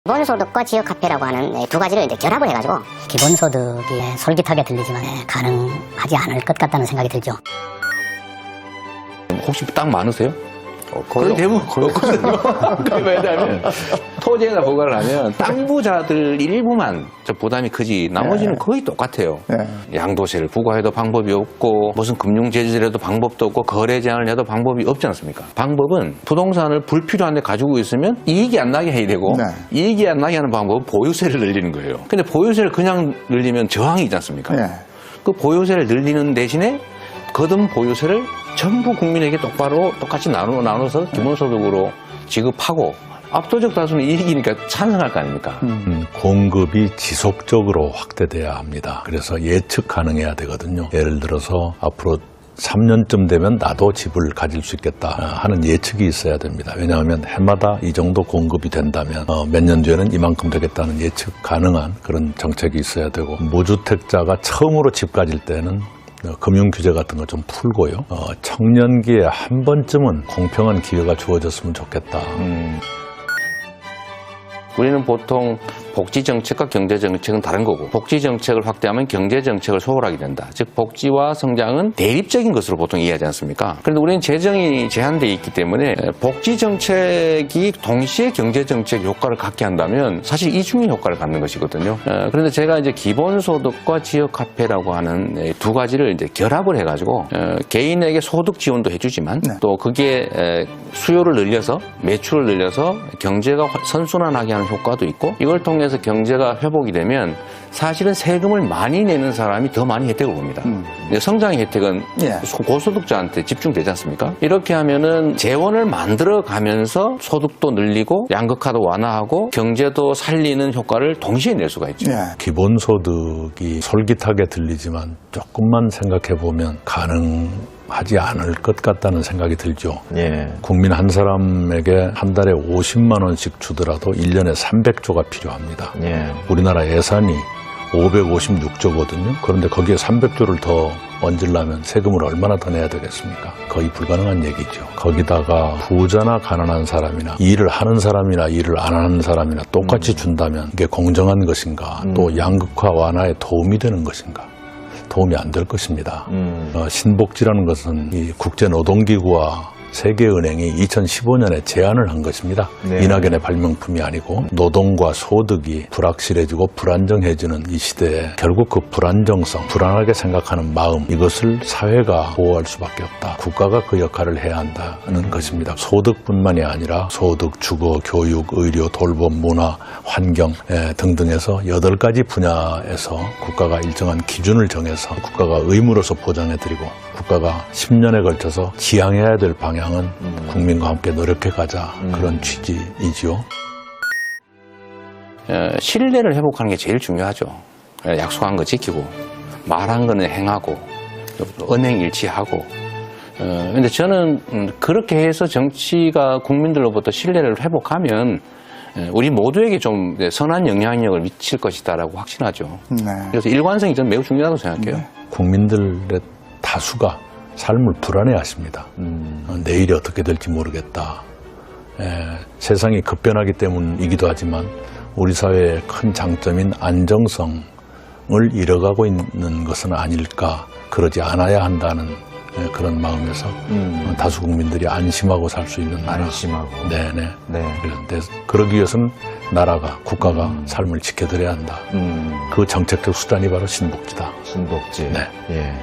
기본소득과 지역화폐라고 하는 두 가지를 이제 결합을 해가지고 기본소득이 솔깃하게 들리지만 가능하지 않을 것 같다는 생각이 들죠. 혹시 땅 많으세요? 거의 대부분 그렇거든요. 왜냐하면 토지에다 부과를 하면 땅 부자들 일부만 저 부담이 크지 나머지는 거의 똑같아요. 양도세를 부과해도 방법이 없고 무슨 금융 제재를 해도 방법도 없고 거래 제한을 해도 방법이 없지 않습니까? 방법은 부동산을 불필요한 데 가지고 있으면 이익이 안 나게 해야 되고 이익이 안 나게 하는 방법은 보유세를 늘리는 거예요. 근데 보유세를 그냥 늘리면 저항이 있지 않습니까? 그 보유세를 늘리는 대신에 거둔 보유세를 전부 국민에게 똑같이 나눠서 기본소득으로 지급하고 압도적 다수는 이익이니까 찬성할 거 아닙니까? 공급이 지속적으로 확대돼야 합니다. 그래서 예측 가능해야 되거든요. 예를 들어서 앞으로 3년쯤 되면 나도 집을 가질 수 있겠다 하는 예측이 있어야 됩니다. 왜냐하면 해마다 이 정도 공급이 된다면 몇 년 뒤에는 이만큼 되겠다는 예측 가능한 그런 정책이 있어야 되고, 무주택자가 처음으로 집 가질 때는 금융 규제 같은 거 좀 풀고요. 청년기에 한 번쯤은 공평한 기회가 주어졌으면 좋겠다. 우리는 보통 복지정책과 경제정책은 다른 거고, 복지정책을 확대하면 경제정책을 소홀하게 된다. 즉 복지와 성장은 대립적인 것으로 보통 이해하지 않습니까? 그런데 우리는 재정이 제한되어 있기 때문에 복지정책이 동시에 경제정책 효과를 갖게 한다면 사실 이중의 효과를 갖는 것이거든요. 그런데 제가 이제 기본소득과 지역화폐라고 하는 두 가지를 이제 결합을 해가지고 개인에게 소득 지원도 해주지만 또 그게 수요를 늘려서 매출을 늘려서 경제가 선순환하게 하는 효과도 있고, 이걸 통해서 경제가 회복이 되면 사실은 세금을 많이 내는 사람이 더 많이 혜택을 봅니다. 성장의 혜택은 고소득자한테 집중되지 않습니까? 이렇게 하면은 재원을 만들어 가면서 소득도 늘리고 양극화도 완화하고 경제도 살리는 효과를 동시에 낼 수가 있죠. 기본소득이 솔깃하게 들리지만 조금만 생각해보면 가능하지 않을 것 같다는 생각이 들죠. 국민 한 사람에게 한 달에 50만 원씩 주더라도 1년에 300조가 필요합니다. 우리나라 예산이 556조거든요. 그런데 거기에 300조를 더 얹으려면 세금을 얼마나 더 내야 되겠습니까? 거의 불가능한 얘기죠. 거기다가 부자나 가난한 사람이나 일을 하는 사람이나 일을 안 하는 사람이나 똑같이 준다면 이게 공정한 것인가? 또 양극화 완화에 도움이 되는 것인가? 도움이 안 될 것입니다. 신복지라는 것은 이 국제노동기구와 세계은행이 2015년에 제안을 한 것입니다. 이낙연의 발명품이 아니고, 노동과 소득이 불확실해지고 불안정해지는 이 시대에 결국 그 불안정성, 불안하게 생각하는 마음, 이것을 사회가 보호할 수밖에 없다. 국가가 그 역할을 해야 한다는 것입니다. 소득뿐만이 아니라 소득, 주거, 교육, 의료, 돌봄, 문화, 환경 등등에서 8가지 분야에서 국가가 일정한 기준을 정해서 국가가 의무로서 보장해드리고, 국가가 10년에 걸쳐서 지향해야 될 방향은 국민과 함께 노력해 가자, 그런 취지이지요. 신뢰를 회복하는 게 제일 중요하죠. 약속한 거 지키고 말한 거는 행하고 언행 일치하고. 근데 저는 그렇게 해서 정치가 국민들로부터 신뢰를 회복하면 우리 모두에게 좀 선한 영향력을 미칠 것이다라고 확신하죠. 그래서 일관성이 저는 매우 중요하다고 생각해요. 국민들의 다수가 삶을 불안해하십니다. 내일이 어떻게 될지 모르겠다. 세상이 급변하기 때문이기도 하지만 우리 사회의 큰 장점인 안정성을 잃어가고 있는 것은 아닐까. 그러지 않아야 한다는 그런 마음에서 다수 국민들이 안심하고 살 수 있는 나라. 네네. 그런데 그러기 위해서는 나라가, 국가가 삶을 지켜드려야 한다. 그 정책적 수단이 바로 신복지다. 신복지. 네.